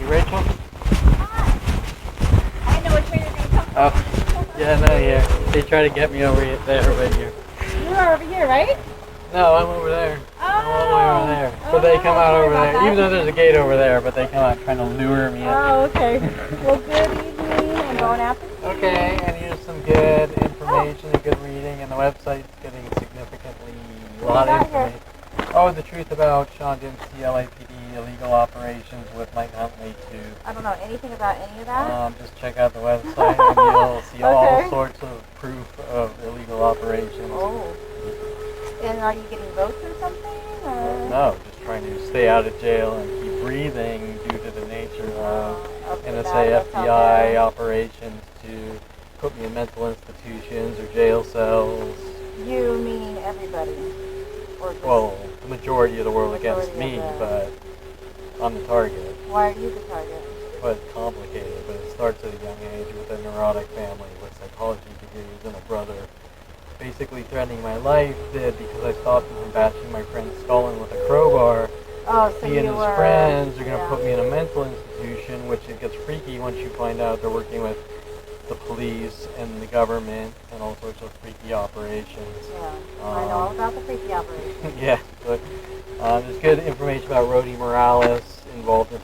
Rachel? Hi. I didn't know which way you were going to come from. Oh, yeah, no, yeah. They try to get me over there, but here. You are over here, right? No, I'm over there. Oh. I'm all the way over there. But they come out over there, even though there's a gate over there, but they come out trying to lure me in. Oh, okay. Well, good evening. I'm going after you. Okay, and here's some good information and good reading, and the website's getting significantly a lot of information. Oh, the truth about Sean Dempsey, LAPD, illegal operations with Mike Huntley too. I don't know anything about any of that. Just check out the website and you'll see all sorts of proof of illegal operations. Oh. And are you getting votes or something? Or? No, just trying to stay out of jail and keep breathing due to the nature of NSA, FBI operations to put me in mental institutions or jail cells. You meaning everybody? Or well, the majority of the world against me, but I'm the target. Why are you the target? Well, it's complicated, but it starts at a young age with a neurotic family with psychology degrees and a brother basically threatening my life because I stopped him from bashing my friend's skull in with a crowbar. Oh, so he and his friends are going to put me in a mental institution, which it gets freaky once you find out they're working with the police and the government and all sorts of freaky operations. Yeah, I know all about the freaky operations. Yeah, but there's good information about Rody Morales involved in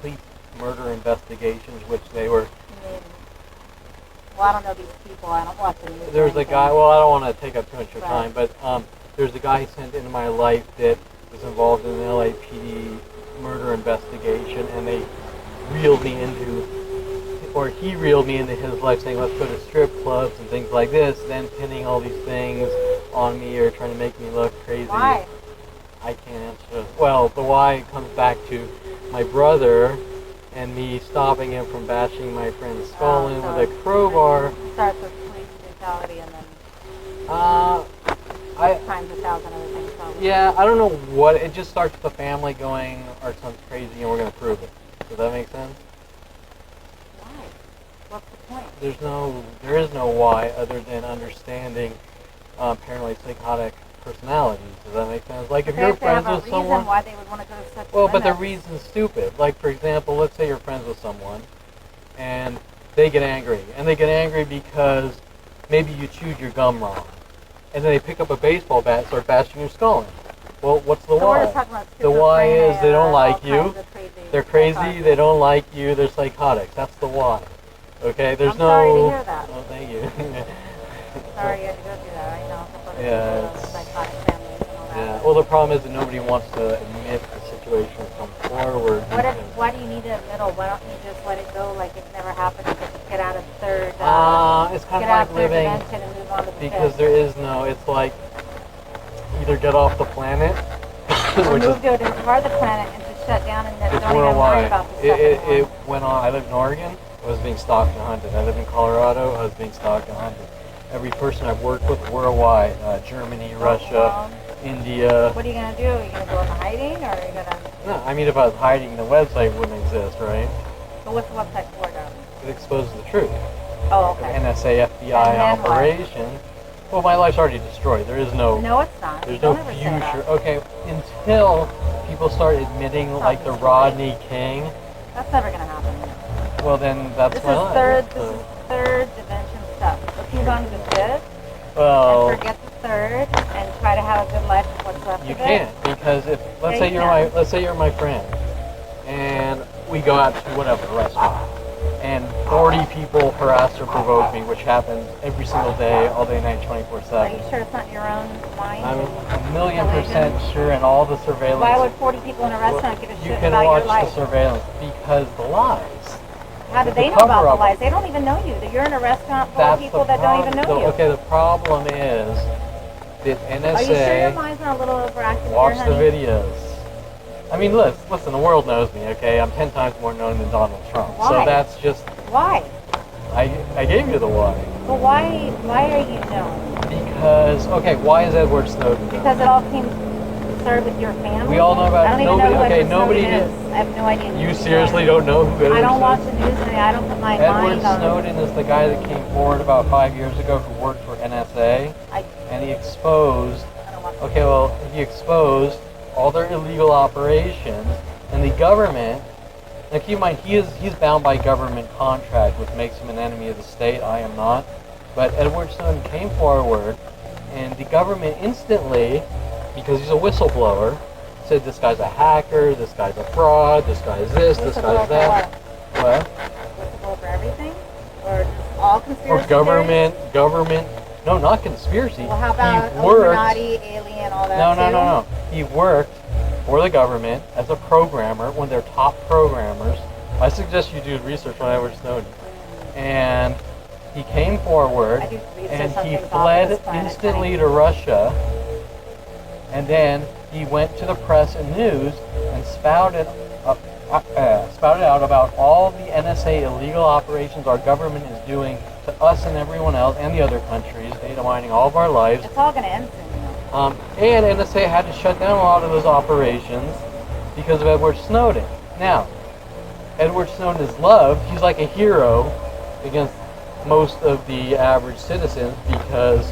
police murder investigations, which they were... Well, I don't know these people. I don't watch the news. There's a guy, well, I don't want to take up too much of your time, but there's a guy sent into my life that was involved in an LAPD murder investigation, and they reeled me into, or he reeled me into his life saying, let's go to strip clubs and things like this, then pinning all these things on me or trying to make me look crazy. Why? I can't answer. Well, the why comes back to my brother and me stopping him from bashing my friend's skull in with a crowbar. It starts with police brutality and then times 1,000 other things probably. Yeah, I don't know what, it just starts with the family going, our son's crazy and we're going to prove it. Does that make sense? Why? What's the point? There is no why other than understanding apparently psychotic personalities. Does that make sense? Like if you're friends with someone, why they would want to go to such but the reason's stupid. Like for example, let's say you're friends with someone and they get angry. And they get angry because maybe you chewed your gum wrong. And then they pick up a baseball bat and start bashing your skull in. Well, what's the why? The why is they don't like you. They're crazy, they don't like you, they're psychotics. That's the why. Okay? There's sorry to hear that. Oh, thank you. Sorry you had to go through that. I know. Psychotic families and all that. Yeah. Well, the problem is that nobody wants to admit the situation and come forward. Why do you need to admit it? Why don't you just let it go like it never happened and just get out of the third it's kind of like living and move on to the because there is no, it's like either get off the planet or move to a different part of the planet and just shut down and don't even worry about the stuff it went on. I lived in Oregon, I was being stalked and hunted. I lived in Colorado, I was being stalked and hunted. Every person I've worked with worldwide, Germany, Russia, India. What are you going to do? Are you going to go into hiding or are you going to... No, I mean if I was hiding, the website wouldn't exist, right? But what's the website for, though? It exposes the truth. Oh, okay. Of NSA, FBI operation. Well, my life's already destroyed. There is no... No, it's not. There's no future. Okay, until people start admitting, like the Rodney King. That's never going to happen. Well, then that's my life. This is third dimension stuff. If you go on to the fifth, and forget the third, and try to have a good life with what's left of it. You can't, because if let's say you're my friend, and we go out to whatever restaurant, and 40 people harass or provoke me, which happens every single day, all day, night, 24/7. Are you sure it's not your own mind? I'm 1,000,000% sure, and all the surveillance. Why would 40 people in a restaurant give a shit about your life? You can watch the surveillance because the lies. How do they know about the lies? They don't even know you. You're in a restaurant full of people that don't even know you. Okay, the problem is that NSA... Are you sure your mind's not a little overactive here, watch honey? the videos. I mean, listen, the world knows me, okay? I'm 10 times more known than Donald Trump. Why? So that's just... Why? I gave you the why. But why are you known? Because, okay, why is Edward Snowden known? Because it all started with your family? We all know about I don't even know who Edward Snowden is. I have no idea. You seriously don't know who Edward Snowden is? I don't watch the news and I don't put my mind on it. Edward Snowden is the guy that came forward about 5 years ago who worked for NSA. And he exposed... Okay, well, he exposed all their illegal operations, and the government Now keep in mind, he's bound by government contract, which makes him an enemy of the state. I am not. But Edward Snowden came forward, and the government instantly, because he's a whistleblower, said this guy's a hacker, this guy's a fraud, this guy's this guy's that. What? Whistleblower for everything? Or just all conspiracy Or government, no, not conspiracy. Well, how about he worked, Illuminati, alien, all that No. He worked for the government as a programmer, one of their top programmers. I suggest you do research on Edward Snowden. And he came forward, and he fled instantly to Russia, and then he went to the press and news and spouted out about all the NSA illegal operations our government is doing to us and everyone else and the other countries, data mining all of our lives. It's all going to end soon. And NSA had to shut down a lot of those operations because of Edward Snowden. Now, Edward Snowden is loved. He's like a hero against most of the average citizens because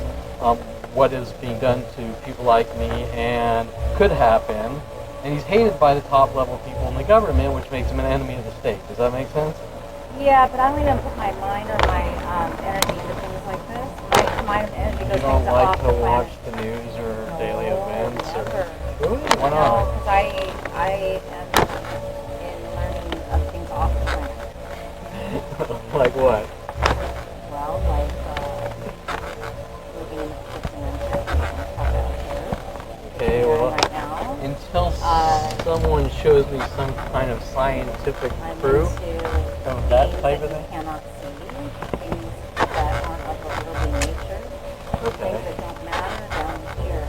what is being done to people like me and could happen. And he's hated by the top level people in the government, which makes him an enemy of the state. Does that make sense? Yeah, but I don't even put my mind or my energy into things like this. My energy goes You don't things like off to the watch planet. the news or daily events? Never. Really? Why No, not? because I am in learning of things off the planet. Like what? Well, like living in the kitchen and stuff out here. Okay, well, Right now. until someone shows me some kind of scientific I'm proof into of that things type that of you thing. cannot see, things that aren't of the worldly nature, things Okay. that don't matter down here.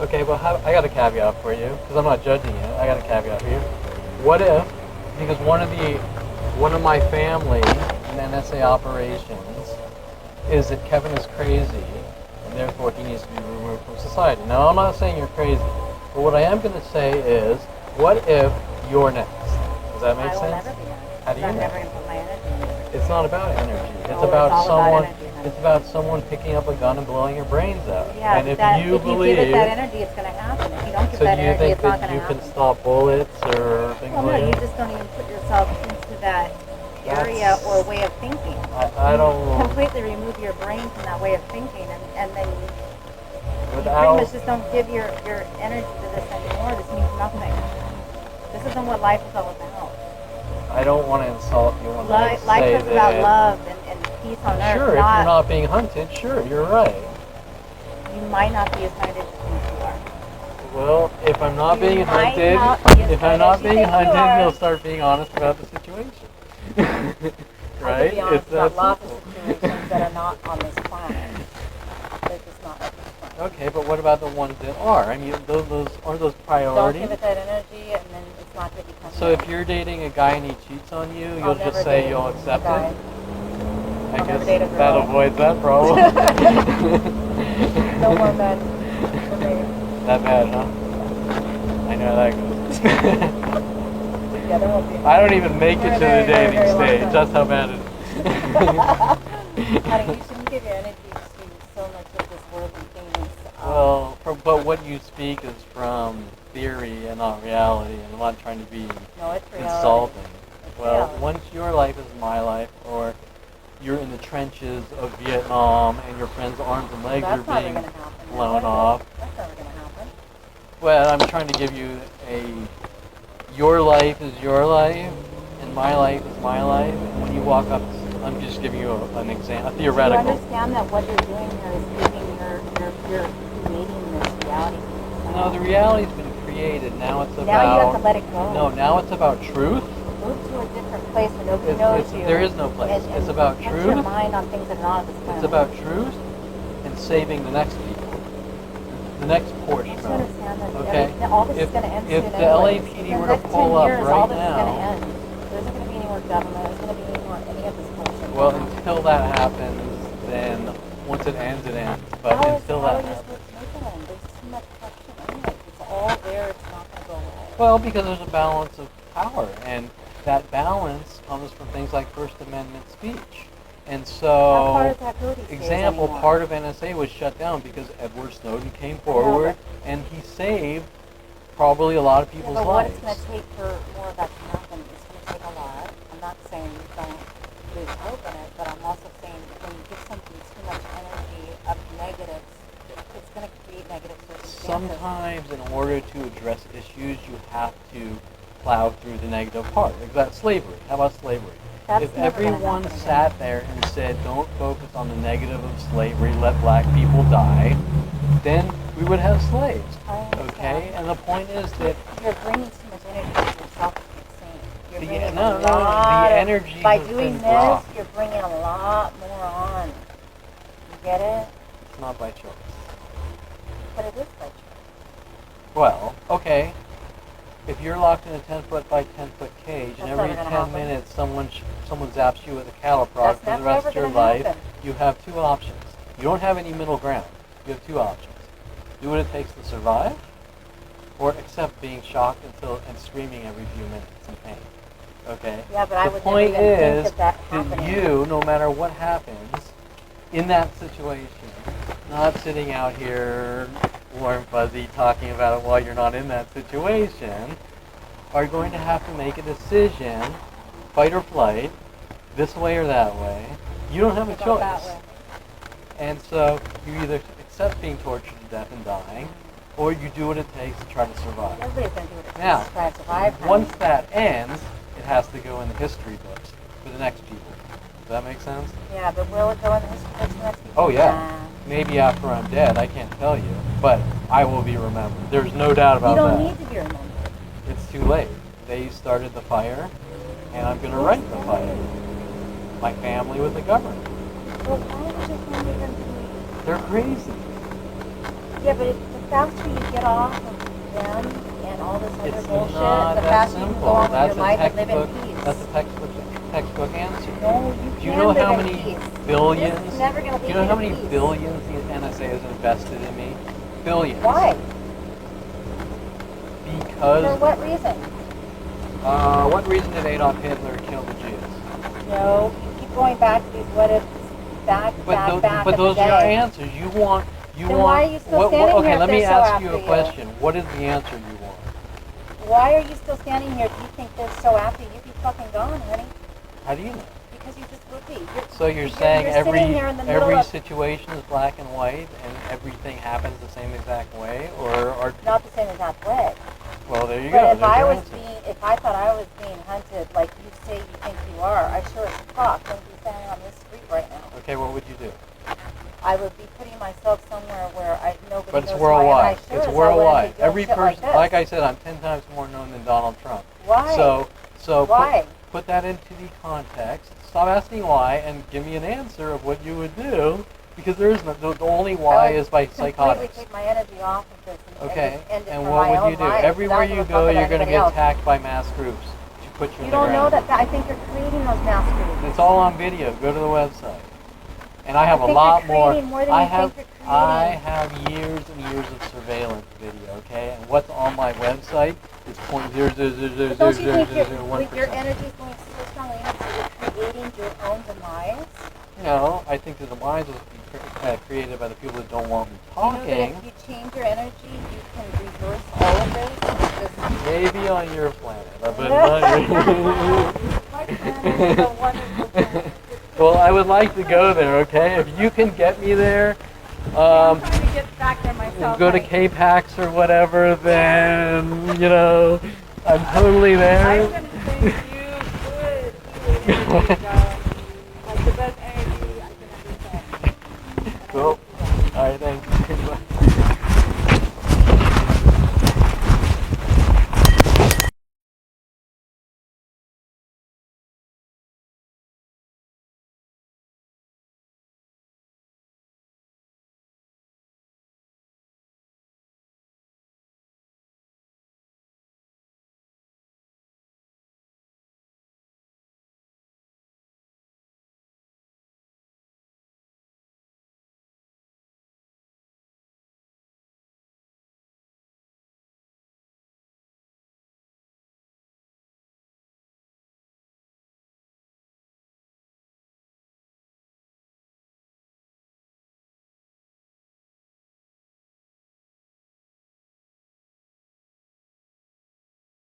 Okay, well, I got a caveat for you, because I'm not judging you. I got a caveat for you. What if, because one of my family in NSA operations is that Kevin is crazy, and therefore he needs to be removed from society. Now, I'm not saying you're crazy, but what I am going to say is, what if you're next? Does that make I will sense? never be next. How do you I'm know? never going to put my energy into it. It's not about energy. It's Oh, about it's all about someone. energy, honey. It's about someone picking up a gun and blowing your brains out. Yeah, and if that, you if believe, you give it that energy, it's going to happen. If you don't give so that do you energy, think it's not that going you to can happen. stop bullets or things Well, no, like you that? just don't even put yourself into that area or way of thinking. I don't. Completely remove your brain from that way of thinking, and then you pretty Without. much just don't give your energy to this anymore. This means nothing. This isn't what life is all about. I don't want to insult you when I Life say is that. about love and peace on earth. Sure, if you're not being hunted, sure, you're right. You might not be as hunted as you think you are. Well, if I'm not You being might hunted, not be as if I'm good not as you being think you hunted, are. you'll start being honest about the situation. I Right? can be honest It's that about lots of simple. situations that are not on this planet. They're just not on this planet. Okay, but what about the ones that are? I mean, those aren't those Don't priorities? give it that energy, and then it's not going to become. So if you're dating a guy and he cheats on you, I'll you'll never just say date you'll a accept guy. it? I I'll never guess date a girl. that avoids that problem. No more men for me. That bad, huh? I know how that goes. Yeah, there won't be. I don't even make it to the Very, very, dating very long stage. time. That's how bad it is. Honey, you shouldn't give your energy to so much of this worldly things. Well, but what you speak is from theory and not reality, and I'm not trying to be No, it's reality. insulting. It's Well, reality. once your life is my life, or you're in the trenches of Vietnam and your friends' arms and legs That's are never being going to happen. blown off. That's never going to happen. Well, I'm trying to give you your life is your life, and my life is my life. And when you walk up, I'm just giving you an example, a Do theoretical. you understand that what you're doing here is giving you're creating this reality? No, the reality's been created. Now it's about. Now you have to let it go. No, now it's about truth. Move to a different place where nobody knows you. There is no place. And It's about put truth. your mind on things that are not of this planet. It's about truth and saving the next people, the next portion Don't of you it. understand that Okay. all this If- is going to end if soon the anyways. LAPD In the were to next pull 10 up years, right all this is going to now- end. There isn't going to be any more government. There's going to be any more any of this bullshit. Well, until that happens, then once it ends, it ends. But until how that are you happens. supposed to make it end? There's too much corruption anyway. It's all there. It's not going to go away. Well, because there's a balance of power, and that balance comes from things like First Amendment speech. And How far so, does that go these days example, anymore? part of NSA was shut down because Edward Snowden came forward and he saved probably a lot of Yeah, people's but what lives. it's going to take for more of that to happen is not saying don't lose hope in it, but I'm also saying when you give something too much energy of negatives, it's going to create negative circumstances. Sometimes in order to address issues, you have to plow through the negative part. Like that's slavery. How about slavery? That's If never gonna everyone happen sat again. there and said, don't focus on the negative of slavery, let black people die, then we would have slaves. I understand. Okay? And the point is that You're bringing too much energy to yourself to keep saying. You're the, bringing no, a no, lot the of- energy by has doing been this, dropped. you're bringing a lot more on. You get it? It's not by choice. But it is by choice. Well, okay. If you're locked in a 10-foot by 10-foot cage, and That's every never 10 gonna happen. minutes someone zaps you with a cattle prod That's for the never, rest ever of your gonna life, happen. you have two options. You don't have any middle ground. You have two options. Do what it takes to survive, or accept being shocked and screaming every few minutes in pain. Okay? Yeah, but I the would point never even is think of that that happening. you, no matter what happens in that situation, not sitting out here warm fuzzy talking about it while you're not in that situation, are going to have to make a decision, fight or flight, this way or that way. You don't have a What about that choice. way? And so you either accept being tortured to death and dying, or you do what it takes to try to survive. Everybody's going to do what it takes Now, to try to survive. honey. once that ends, it has to go in the history books for the next people. Does that make sense? Yeah, but will it go in the history books for the next people? Oh yeah. Nah. Maybe after I'm dead, I can't tell you, but I will be remembered. There's no doubt about You don't that. need to be remembered. It's too late. They started the fire, and I'm going to right the fire. My family with the government. Well, why does your family come to me? They're crazy. Yeah, but the faster you get off of them and all this other It's bullshit, not the that faster you can go simple. on with That's your a life and live textbook. in peace. That's a textbook answer. No, you Do you can know live how in many peace. billions? This is never gonna Do you lead know how to many peace. billions the NSA has invested in me? Billions. Why? Because. For what reason? What reason did Adolf Hitler kill the Jews? No, you keep going back to these what ifs, back But in those the are your day. answers. You want. Then why are you still standing okay, here let if me they're so ask you after a you? question. What is the answer you want? Why are you still standing here if you think they're so after you? You'd be fucking gone, honey. How do you know? Because you just would be. So you're saying you're sitting here in the middle every of- situation is black and white, and everything happens the same exact way, or Not the same exact way. well, there you But go. if There's I your was answer. if I thought I was being hunted like you say you think you are, I sure as fuck wouldn't be standing on this street right now. Okay, what would you do? I would be putting myself somewhere where nobody But it's knows worldwide. who I am. I sure It's as hell worldwide. wouldn't be doing Every shit person, like, like this. I said, I'm 10 times more known than Donald Trump. Why? So Why? put that into the context. Stop asking why and give me an answer of what you would do, because there is no, the only why is by completely psychotics. take my energy off of this and Okay, just end it and for what my would own you do? life Everywhere without you giving a go, fuck you're about going to anybody get else. attacked by mass groups to put you in You the don't know ground. that. I think you're creating those mass groups. It's all on video. Go to the website. And I have I a think lot you're more. creating more than I you have think you're I creating. have years and years of surveillance video. Okay, and what's on my website is But don't you think with your 0.0000001%. energy is going so strongly into it, you're creating your own demise? No, I think the demise was created by the people that don't want me You know that talking. if you change your energy, you can reverse all of this and just... Maybe on your planet, but My not planet is a wonderful planet. Well, I would like to go there. Okay, if you can get me there. I'm trying to get back there myself. Go to honey. K-Pax or whatever, then, I'm totally there. I'm going to send you good energy, guys.